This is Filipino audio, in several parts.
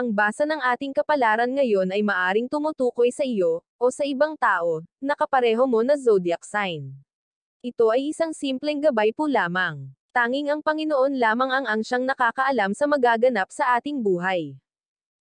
Ang basa ng ating kapalaran ngayon ay maaring tumutukoy sa iyo, o sa ibang tao, na kapareho mo na zodiac sign. Ito ay isang simpleng gabay po lamang. Tanging ang Panginoon lamang ang siyang nakakaalam sa magaganap sa ating buhay.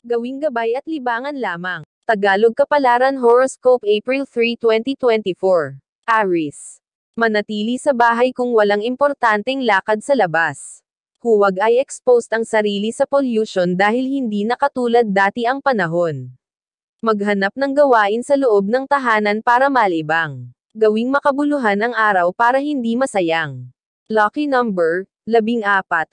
Gawing gabay at libangan lamang. Tagalog Kapalaran Horoscope April 3, 2024. Aries. Manatili sa bahay kung walang importanteng lakad sa labas. Huwag ay exposed ang sarili sa pollution dahil hindi na katulad dati ang panahon. Maghanap ng gawain sa loob ng tahanan para malibang. Gawing makabuluhan ang araw para hindi masayang. Lucky number, 14, 18,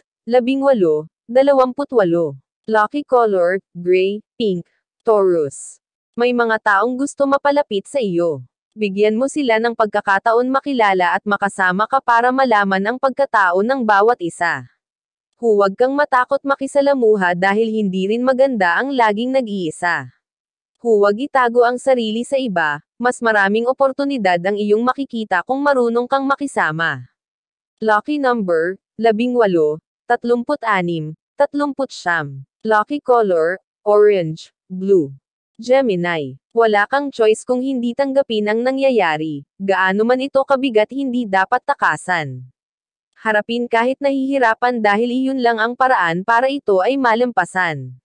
28. Lucky color, gray, pink. Taurus. May mga taong gusto mapalapit sa iyo. Bigyan mo sila ng pagkakataon makilala at makasama ka para malaman ang pagkatao ng bawat isa. Huwag kang matakot makisalamuha dahil hindi rin maganda ang laging nag-iisa. Huwag itago ang sarili sa iba, mas maraming oportunidad ang iyong makikita kung marunong kang makisama. Lucky number, 18, 36, 39. Lucky color, orange, blue. Gemini. Wala kang choice kung hindi tanggapin ang nangyayari, gaano man ito kabigat hindi dapat takasan. Harapin kahit nahihirapan dahil iyon lang ang paraan para ito ay malampasan.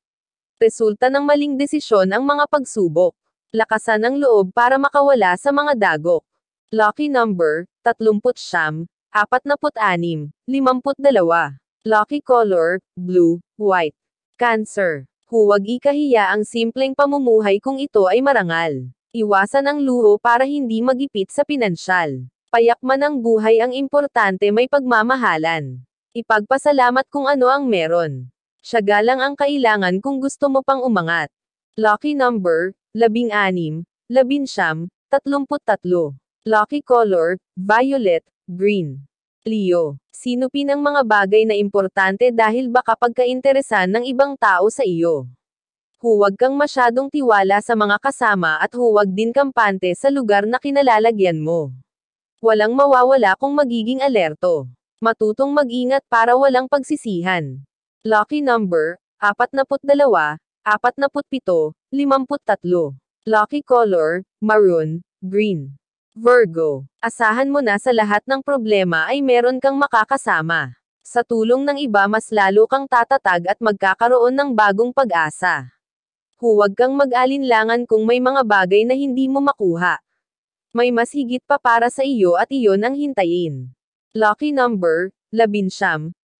Resulta ng maling desisyon ang mga pagsubok. Lakasan ang loob para makawala sa mga dagok. Lucky number, 39, 46, 52. Lucky color, blue, white. Cancer. Huwag ikahiya ang simpleng pamumuhay kung ito ay marangal. Iwasan ang luho para hindi magipit sa pinansyal. Payak man ang buhay ang importante may pagmamahalan. Ipagpasalamat kung ano ang meron. Tiyaga lang ang kailangan kung gusto mo pang umangat. Lucky number, 16, 19, 33. Lucky color, violet, green. Leo. Sinupin ang mga bagay na importante dahil baka pagkainteresan ng ibang tao sa iyo. Huwag kang masyadong tiwala sa mga kasama at huwag din kampante sa lugar na kinalalagyan mo. Walang mawawala kung magiging alerto. Matutong mag-ingat para walang pagsisihan. Lucky number, 42, 47, 53. Lucky color, maroon, green. Virgo. Asahan mo na sa lahat ng problema ay meron kang makakasama. Sa tulong ng iba mas lalo kang tatatag at magkakaroon ng bagong pag-asa. Huwag kang mag-alinlangan kung may mga bagay na hindi mo makuha. May mas higit pa para sa iyo at iyon ang hintayin. Lucky number, 11,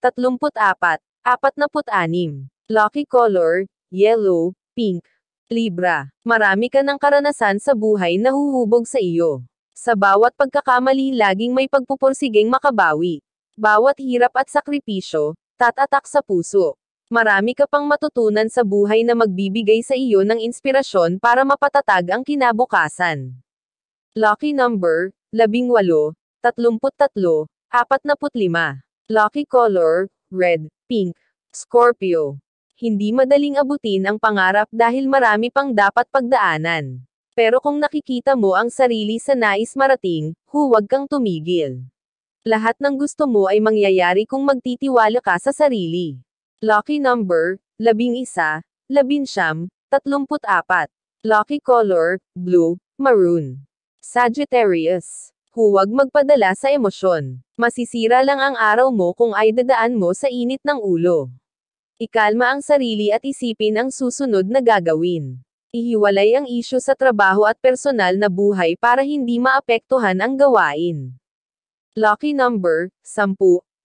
34, 46. Lucky color, yellow, pink. Libra. Marami ka ng karanasan sa buhay na huhubog sa iyo. Sa bawat pagkakamali laging may pagpupursiging makabawi. Bawat hirap at sakripisyo, tatatak sa puso. Marami ka pang matutunan sa buhay na magbibigay sa iyo ng inspirasyon para mapatatag ang kinabukasan. Lucky number, 18, 33, 45. Lucky color, red, pink. Scorpio. Hindi madaling abutin ang pangarap dahil marami pang dapat pagdaanan. Pero kung nakikita mo ang sarili sa nais marating, huwag kang tumigil. Lahat ng gusto mo ay mangyayari kung magtitiwala ka sa sarili. Lucky number, 11, 19, 34. Lucky color, blue, maroon. Sagittarius. Huwag magpadala sa emosyon. Masisira lang ang araw mo kung ay dadaan mo sa init ng ulo. Ikalma ang sarili at isipin ang susunod na gagawin. Ihiwalay ang isyu sa trabaho at personal na buhay para hindi maapektuhan ang gawain. Lucky number, 10,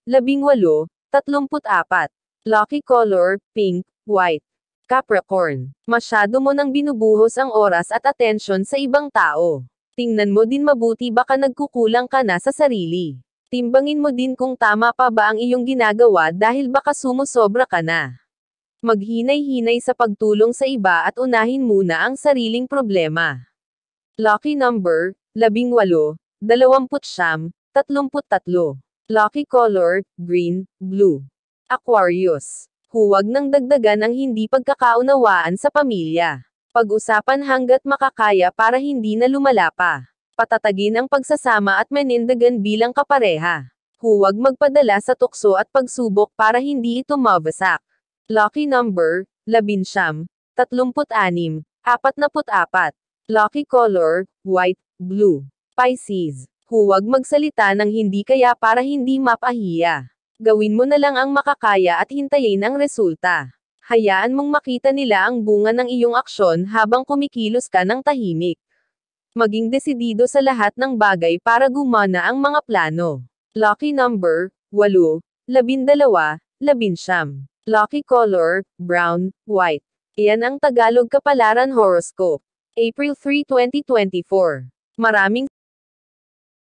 18, 34. Lucky color, pink, white. Capricorn. Masyado mo nang binubuhos ang oras at atensyon sa ibang tao. Tingnan mo din mabuti baka nagkukulang ka na sa sarili. Timbangin mo din kung tama pa ba ang iyong ginagawa dahil baka sumusobra ka na. Maghinay-hinay sa pagtulong sa iba at unahin muna ang sariling problema. Lucky number, 18, 29, 33. Lucky color, green, blue. Aquarius. Huwag nang dagdagan ang hindi pagkakaunawaan sa pamilya. Pag-usapan hanggat makakaya para hindi na lumala pa. Patatagin ang pagsasama at manindagan bilang kapareha. Huwag magpadala sa tukso at pagsubok para hindi ito mabasak. Lucky number, 19, 36, 44. Lucky color, white, blue. Pisces. Huwag magsalita ng hindi kaya para hindi mapahiya. Gawin mo na lang ang makakaya at hintayin ang resulta. Hayaan mong makita nila ang bunga ng iyong aksyon habang kumikilos ka ng tahimik. Maging desidido sa lahat ng bagay para gumana ang mga plano. Lucky number, 8, 12, 19. Lucky color, brown, white. Iyan ang Tagalog Kapalaran Horoscope. April 3, 2024. Maraming